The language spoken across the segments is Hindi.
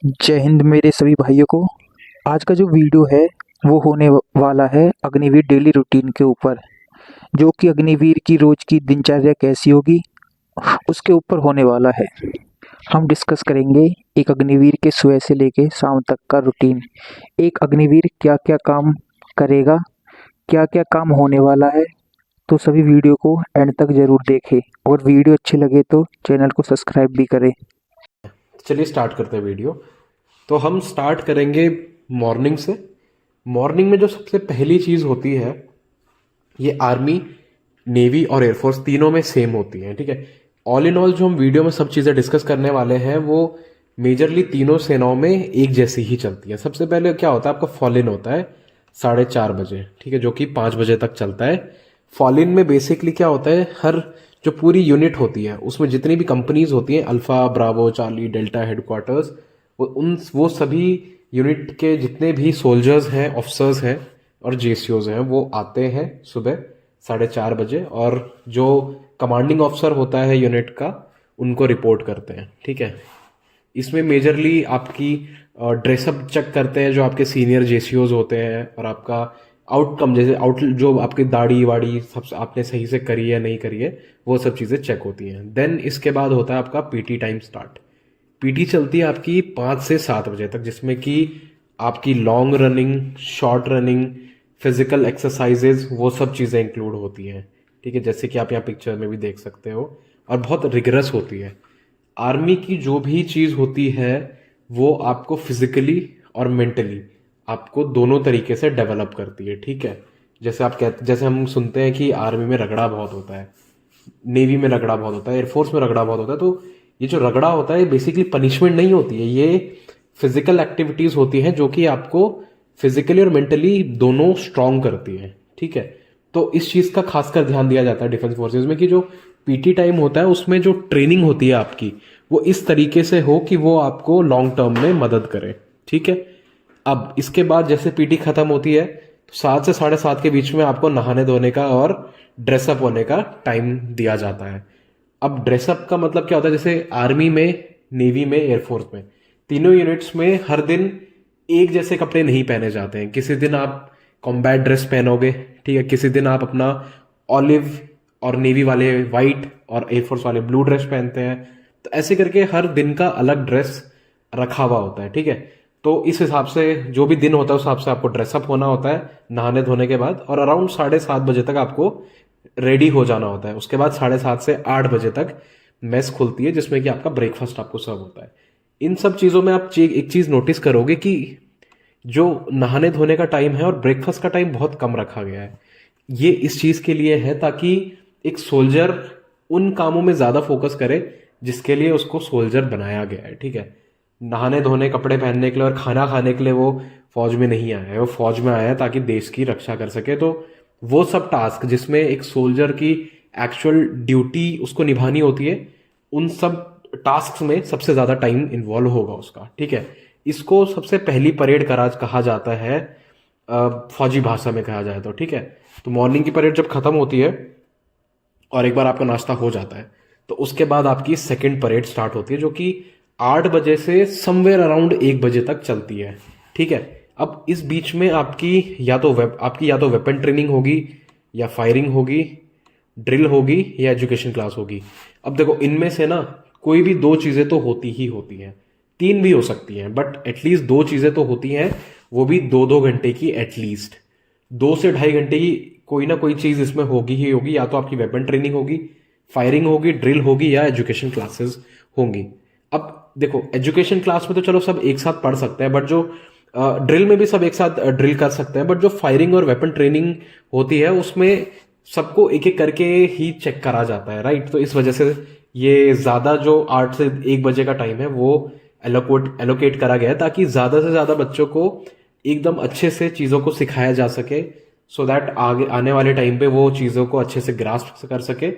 जय हिंद मेरे सभी भाइयों को। आज का जो वीडियो है वो होने वाला है अग्निवीर डेली रूटीन के ऊपर, जो कि अग्निवीर की रोज की दिनचर्या कैसी होगी उसके ऊपर होने वाला है। हम डिस्कस करेंगे एक अग्निवीर के सुबह से लेके शाम तक का रूटीन। एक अग्निवीर क्या क्या काम करेगा, क्या क्या काम होने वाला है। तो सभी वीडियो को एंड तक ज़रूर देखें और वीडियो अच्छी लगे तो चैनल को सब्सक्राइब भी करें। चलिए स्टार्ट करते हैं वीडियो। तो हम स्टार्ट करेंगे मॉर्निंग से। मॉर्निंग में जो सबसे पहली चीज़ होती है, ये आर्मी, नेवी और एयरफोर्स तीनों में सेम होती है। ठीक है, ऑल इन ऑल जो हम वीडियो में सब चीज़ें डिस्कस करने वाले हैं वो मेजरली तीनों सेनाओं में एक जैसी ही चलती है। सबसे पहले क्या होता है, आपका फॉल इन होता है 4:30 बजे, ठीक है, जो कि 5 बजे तक चलता है। फॉल इन में बेसिकली क्या होता है, हर जो पूरी यूनिट होती है उसमें जितनी भी कंपनीज होती हैं, alpha, Bravo, Charlie, delta headquarters, वो सभी यूनिट के जितने भी सोल्जर्स हैं, ऑफिसर्स हैं और जेसीओज हैं, वो आते हैं सुबह 4:30 बजे, और जो कमांडिंग ऑफिसर होता है यूनिट का, उनको रिपोर्ट करते हैं। ठीक है, इसमें मेजरली आपकी ड्रेसअप चेक करते हैं जो आपके सीनियर जेसीओज होते हैं, और आपका आउटकम, जैसे जो आपकी दाढ़ी वाड़ी सब आपने सही से करी है नहीं करी है, वो सब चीज़ें चेक होती हैं। देन इसके बाद होता है आपका पीटी टाइम स्टार्ट। पीटी चलती है आपकी 5 से 7 बजे तक, जिसमें कि आपकी long running, short running, physical exercises, वो सब चीज़ें इंक्लूड होती हैं। ठीक है, जैसे कि आप यहाँ पिक्चर में भी देख सकते हो, और बहुत रिगरस होती है। आर्मी की जो भी चीज़ होती है वो आपको फिजिकली और मेंटली, आपको दोनों तरीके से डेवलप करती है। ठीक है, जैसे हम सुनते हैं कि आर्मी में रगड़ा बहुत होता है, नेवी में रगड़ा बहुत होता है, एयरफोर्स में रगड़ा बहुत होता है। तो ये जो रगड़ा होता है बेसिकली पनिशमेंट नहीं होती है, ये फिजिकल एक्टिविटीज होती हैं जो कि आपको फिजिकली और मेंटली दोनों स्ट्रांग करती है। ठीक है, तो इस चीज का खासकर ध्यान दिया जाता है डिफेंस फोर्सेज में कि जो पीटी टाइम होता है उसमें जो ट्रेनिंग होती है आपकी, वो इस तरीके से हो कि वो आपको लॉन्ग टर्म में मदद करे। ठीक है, अब इसके बाद जैसे पीटी खत्म होती है तो 7 से 7:30 के बीच में आपको नहाने धोने का और ड्रेसअप होने का टाइम दिया जाता है। अब ड्रेसअप का मतलब क्या होता है, जैसे आर्मी में, नेवी में, एयरफोर्स में, तीनों यूनिट्स में हर दिन एक जैसे कपड़े नहीं पहने जाते हैं। किसी दिन आप कॉम्बैट ड्रेस पहनोगे, ठीक है, किसी दिन आप अपना ऑलिव, और नेवी वाले वाइट और एयरफोर्स वाले ब्लू ड्रेस पहनते हैं। तो ऐसे करके हर दिन का अलग ड्रेस रखा हुआ होता है। ठीक है, तो इस हिसाब से जो भी दिन होता है उस हिसाब से आपको ड्रेसअप होना होता है नहाने धोने के बाद, और अराउंड 7:30 बजे तक आपको रेडी हो जाना होता है। उसके बाद 7:30 से 8 बजे तक मेस खुलती है, जिसमें कि आपका ब्रेकफास्ट आपको सर्व होता है। इन सब चीज़ों में आप एक चीज़ नोटिस करोगे कि जो नहाने धोने का टाइम है और ब्रेकफास्ट का टाइम बहुत कम रखा गया है। ये इस चीज़ के लिए है ताकि एक सोल्जर उन कामों में ज़्यादा फोकस करे जिसके लिए उसको सोल्जर बनाया गया है। ठीक है, नहाने धोने, कपड़े पहनने के लिए और खाना खाने के लिए वो फौज में नहीं आया है, वो फौज में आया है ताकि देश की रक्षा कर सके। तो वो सब टास्क जिसमें एक सोल्जर की एक्चुअल ड्यूटी उसको निभानी होती है, उन सब टास्क में सबसे ज्यादा टाइम इन्वॉल्व होगा उसका। ठीक है, इसको सबसे पहली परेड कराज कहा जाता है, फौजी भाषा में कहा जाए तो। ठीक है, तो मॉर्निंग की परेड जब खत्म होती है और एक बार आपका नाश्ता हो जाता है, तो उसके बाद आपकी सेकंड परेड स्टार्ट होती है, जो कि 8 बजे से समवेयर अराउंड 1 बजे तक चलती है। ठीक है, अब इस बीच में आपकी या तो वेपन ट्रेनिंग होगी, या फायरिंग होगी, ड्रिल होगी, या एजुकेशन क्लास होगी। अब देखो, इनमें से ना कोई भी दो चीजें तो होती ही होती हैं, तीन भी हो सकती हैं, बट एटलीस्ट दो चीजें तो होती हैं, वो भी 2-2 घंटे की एटलीस्ट। 2 से ढाई घंटे की कोई ना कोई चीज इसमें होगी ही होगी, या तो आपकी वेपन ट्रेनिंग होगी, फायरिंग होगी, ड्रिल होगी, या एजुकेशन क्लासेस होंगी। अब देखो, एजुकेशन क्लास में तो चलो सब एक साथ पढ़ सकते हैं, बट जो ड्रिल में भी सब एक साथ ड्रिल कर सकते हैं, बट जो फायरिंग और वेपन ट्रेनिंग होती है उसमें सबको एक एक करके ही चेक करा जाता है। राइट, तो इस वजह से ये ज्यादा जो 8 से 1 बजे का टाइम है वो एलोकेट करा गया है, ताकि ज्यादा से ज्यादा बच्चों को एकदम अच्छे से चीजों को सिखाया जा सके, सो दैट आगे आने वाले टाइम पे वो चीजों को अच्छे से ग्रास्प कर सके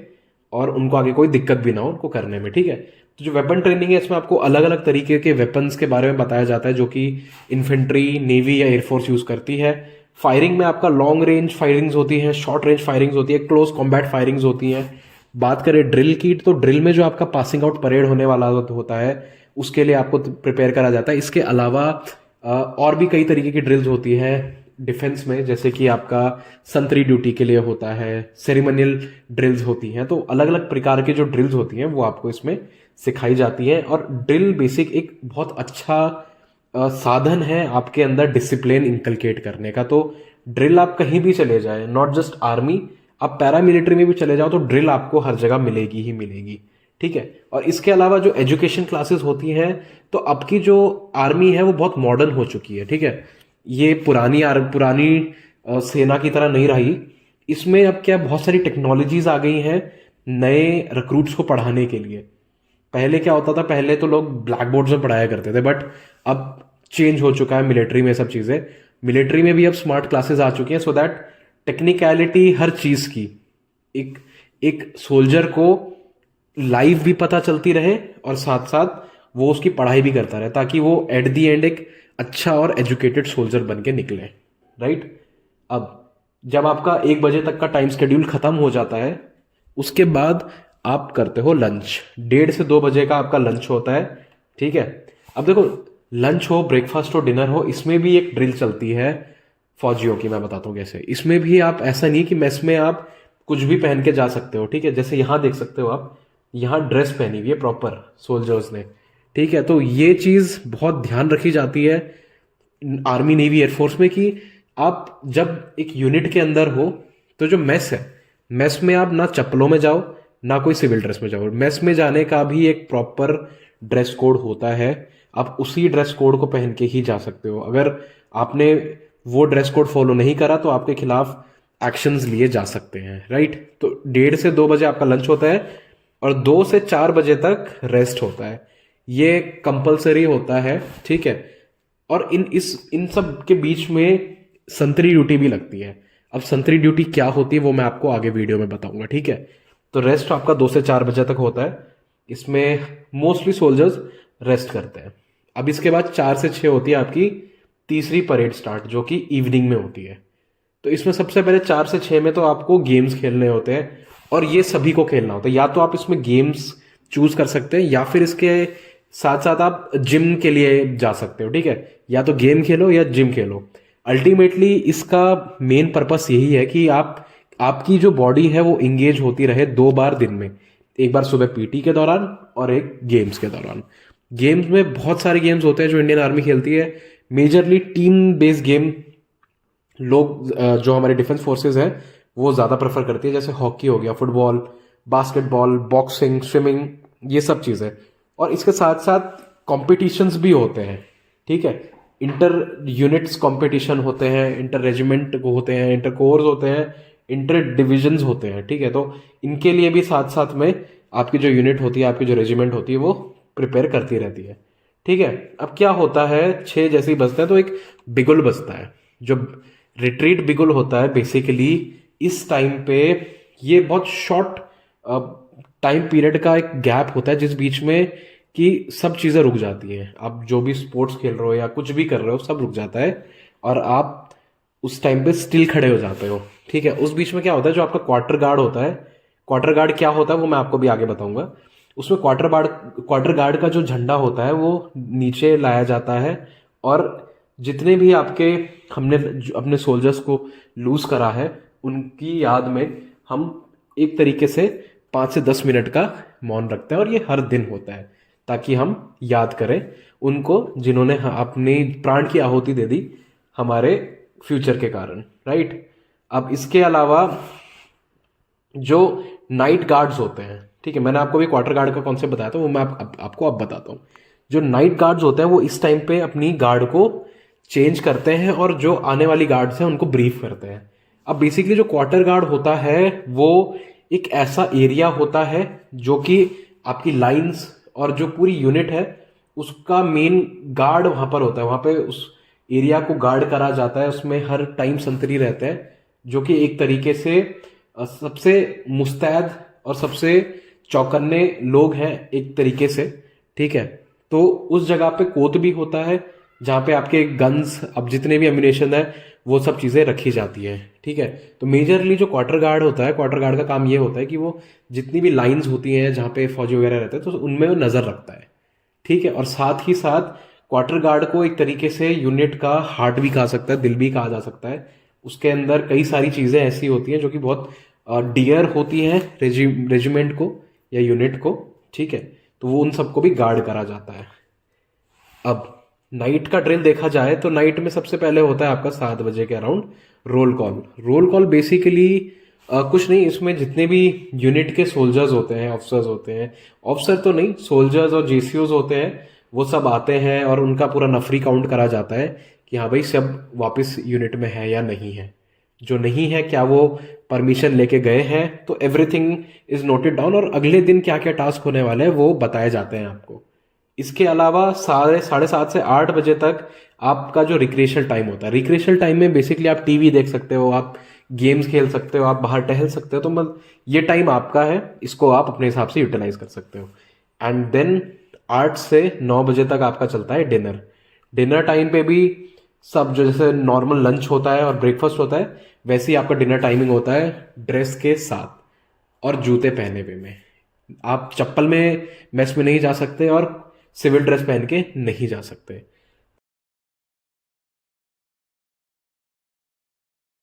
और उनको आगे कोई दिक्कत भी ना हो उनको करने में। ठीक है, तो जो वेपन ट्रेनिंग है इसमें आपको अलग अलग तरीके के वेपन्स के बारे में बताया जाता है, जो कि इन्फेंट्री, नेवी या एयरफोर्स यूज करती है। फायरिंग में आपका लॉन्ग रेंज फायरिंग्स होती है, शॉर्ट रेंज फायरिंग्स होती है, क्लोज कॉम्बैट फायरिंग्स होती हैं। बात करें ड्रिल की, तो ड्रिल में जो आपका पासिंग आउट परेड होने वाला होता है उसके लिए आपको प्रिपेयर करा जाता है। इसके अलावा और भी कई तरीके की ड्रिल्स होती है डिफेंस में, जैसे कि आपका संतरी ड्यूटी के लिए होता है, सेरेमनियल ड्रिल्स होती हैं। तो अलग अलग प्रकार की जो ड्रिल्स होती हैं वो आपको इसमें सिखाई जाती है। और ड्रिल बेसिक एक बहुत अच्छा साधन है आपके अंदर डिसिप्लिन इंकलकेट करने का। तो ड्रिल आप कहीं भी चले जाए, नॉट जस्ट आर्मी, आप पैरामिलिट्री में भी चले जाओ तो ड्रिल आपको हर जगह मिलेगी ही मिलेगी, ठीक है। और इसके अलावा जो एजुकेशन क्लासेस होती हैं, तो अब की जो आर्मी है वो बहुत मॉडर्न हो चुकी है, ठीक है। ये पुरानी सेना की तरह नहीं रही। इसमें अब क्या बहुत सारी टेक्नोलॉजीज आ गई हैं नए रिक्रूट्स को पढ़ाने के लिए। पहले क्या होता था, पहले तो लोग ब्लैक बोर्ड में पढ़ाया करते थे, बट अब चेंज हो चुका है मिलिट्री में सब चीज़ें। मिलिट्री में भी अब स्मार्ट क्लासेस आ चुकी हैं, सो दैट टेक्निकलिटी हर चीज़ की एक एक सोल्जर को लाइव भी पता चलती रहे और साथ साथ वो उसकी पढ़ाई भी करता रहे, ताकि वो एट दी एंड एक अच्छा और एजुकेटेड सोल्जर बन के निकले, राइट। अब जब आपका 1 बजे तक का टाइम शेड्यूल खत्म हो जाता है, उसके बाद आप करते हो लंच। 1:30 से 2 बजे का आपका लंच होता है, ठीक है। अब देखो, लंच हो, ब्रेकफास्ट हो, डिनर हो, इसमें भी एक ड्रिल चलती है फौजियों की। मैं बताता हूँ कैसे। इसमें भी आप ऐसा नहीं कि मेस में आप कुछ भी पहन के जा सकते हो, ठीक है। जैसे यहाँ देख सकते हो आप, यहाँ ड्रेस पहनी हुई है प्रॉपर सोल्जर्स ने, ठीक है। तो ये चीज़ बहुत ध्यान रखी जाती है आर्मी, नेवी, एयरफोर्स में कि आप जब एक यूनिट के अंदर हो तो जो मेस है, मेस में आप ना चप्पलों में जाओ ना कोई सिविल ड्रेस में जाओ। मेस में जाने का भी एक प्रॉपर ड्रेस कोड होता है, आप उसी ड्रेस कोड को पहन के ही जा सकते हो। अगर आपने वो ड्रेस कोड फॉलो नहीं करा तो आपके खिलाफ एक्शंस लिए जा सकते हैं, राइट। तो 1:30 से 2 बजे आपका लंच होता है और 2 से 4 बजे तक रेस्ट होता है। ये कंपलसरी होता है, ठीक है। और इन सब के बीच में संतरी ड्यूटी भी लगती है। अब संतरी ड्यूटी क्या होती है वो मैं आपको आगे वीडियो में बताऊंगा, ठीक है। तो रेस्ट आपका 2 से 4 बजे तक होता है। इसमें मोस्टली सोल्जर्स रेस्ट करते हैं। अब इसके बाद 4 से 6 होती है आपकी तीसरी परेड स्टार्ट, जो कि इवनिंग में होती है। तो इसमें सबसे पहले 4 से 6 में तो आपको गेम्स खेलने होते हैं, और ये सभी को खेलना होता है। या तो आप इसमें गेम्स चूज कर सकते हैं, या फिर इसके साथ साथ आप जिम के लिए जा सकते हो, ठीक है। या तो गेम खेलो या जिम खेलो। अल्टीमेटली इसका मेन पर्पस यही है कि आपकी जो बॉडी है वो इंगेज होती रहे 2 बार दिन में, एक बार सुबह पीटी के दौरान और एक गेम्स के दौरान। गेम्स में बहुत सारे गेम्स होते हैं जो इंडियन आर्मी खेलती है। मेजरली टीम बेस्ड गेम लोग जो हमारे डिफेंस फोर्सेस हैं वो ज़्यादा प्रेफर करती है, जैसे हॉकी हो गया, फुटबॉल, बास्केटबॉल, बॉक्सिंग, स्विमिंग, ये सब चीज़ें। और इसके साथ साथ कॉम्पिटिशन्स भी होते हैं, ठीक है। इंटर यूनिट्स कॉम्पिटिशन होते हैं, इंटर रेजिमेंट होते हैं, इंटर कोर्स होते हैं, इंटर डिविजन्स होते हैं, ठीक है। तो इनके लिए भी साथ साथ में आपकी जो यूनिट होती है, आपकी जो रेजिमेंट होती है, वो प्रिपेयर करती रहती है, ठीक है। अब क्या होता है, 6 जैसे ही बजता है तो एक बिगुल बजता है। जो रिट्रीट बिगुल होता है बेसिकली इस टाइम पे, ये बहुत शॉर्ट टाइम पीरियड का एक गैप होता है जिस बीच में कि सब चीज़ें रुक जाती हैं। आप जो भी स्पोर्ट्स खेल रहे हो या कुछ भी कर रहे हो सब रुक जाता है, और आप उस टाइम पे स्टिल खड़े हो जाते हो, ठीक है। उस बीच में क्या होता है, जो आपका क्वार्टर गार्ड होता है, क्वार्टर गार्ड क्या होता है वो मैं आपको भी आगे बताऊंगा। उसमें क्वार्टर गार्ड का जो झंडा होता है वो नीचे लाया जाता है, और जितने भी हमने अपने सोल्जर्स को लूज करा है उनकी याद में हम एक तरीके से 5 से 10 मिनट का मौन रखते हैं। और ये हर दिन होता है ताकि हम याद करें उनको जिन्होंने अपनी प्राण की आहुति दे दी हमारे फ्यूचर के कारण, राइट। अब इसके अलावा जो नाइट गार्ड्स होते हैं, ठीक है, मैंने आपको भी क्वार्टर गार्ड का कॉन्सेप्ट बताया था, वो मैं आपको अब बताता हूँ। जो नाइट गार्ड्स होते हैं वो इस टाइम पे अपनी गार्ड को चेंज करते हैं और जो आने वाली गार्ड्स हैं उनको ब्रीफ करते हैं। अब बेसिकली जो क्वार्टर गार्ड होता है वो एक ऐसा एरिया होता है जो कि आपकी लाइंस और जो पूरी यूनिट है उसका मेन गार्ड वहां पर होता है। वहां पे उस एरिया को गार्ड करा जाता है, उसमें हर टाइम संतरी रहते हैं जो कि एक तरीके से सबसे मुस्तैद और सबसे चौकन्ने लोग हैं एक तरीके से, ठीक है। तो उस जगह पे कोत भी होता है जहाँ पे आपके गन्स, अब जितने भी एम्यूनेशन है वो सब चीज़ें रखी जाती है, ठीक है। तो मेजरली जो क्वार्टर गार्ड होता है, क्वार्टर गार्ड का काम ये होता है कि वो जितनी भी लाइंस होती हैं जहाँ पे फौजी वगैरह रहते हैं तो उनमें वो नज़र रखता है, ठीक है। और साथ ही साथ क्वार्टर गार्ड को एक तरीके से यूनिट का हार्ट भी कहा सकता है, दिल भी कहा जा सकता है। उसके अंदर कई सारी चीज़ें ऐसी होती हैं जो कि बहुत डियर होती हैं रेजिमेंट को या यूनिट को, ठीक है। तो वो उन सबको भी गार्ड करा जाता है। अब नाइट का ड्रिल देखा जाए तो नाइट में सबसे पहले होता है आपका 7 बजे के around roll call. Roll call basically कुछ नहीं, इसमें जितने भी यूनिट के सोल्जर्स होते हैं, ऑफिसर्स होते हैं, ऑफिसर तो नहीं, सोल्जर्स और जेसीओज होते हैं, वो सब आते हैं और उनका पूरा नफरी काउंट करा जाता है कि हाँ भाई सब वापस यूनिट में है या नहीं है। जो नहीं है, क्या वो परमिशन लेके गए हैं, तो एवरीथिंग इज नोटेड डाउन और अगले दिन क्या क्या टास्क होने वाले हैं वो बताए जाते हैं आपको। इसके अलावा साढ़े सात से 8 बजे तक आपका जो रिक्रिएशनल टाइम होता है, रिक्रिएशनल टाइम में बेसिकली आप टीवी देख सकते हो, आप गेम्स खेल सकते हो, आप बाहर टहल सकते हो। तो मतलब ये टाइम आपका है, इसको आप अपने हिसाब से यूटिलाइज कर सकते हो। एंड देन 8 से 9 बजे तक आपका चलता है डिनर। डिनर टाइम पे भी सब जो जैसे नॉर्मल लंच होता है और ब्रेकफास्ट होता है, वैसे ही आपका डिनर टाइमिंग होता है ड्रेस के साथ और जूते पहने हुए में। आप चप्पल में मेस में नहीं जा सकते और सिविल ड्रेस पहन के नहीं जा सकते।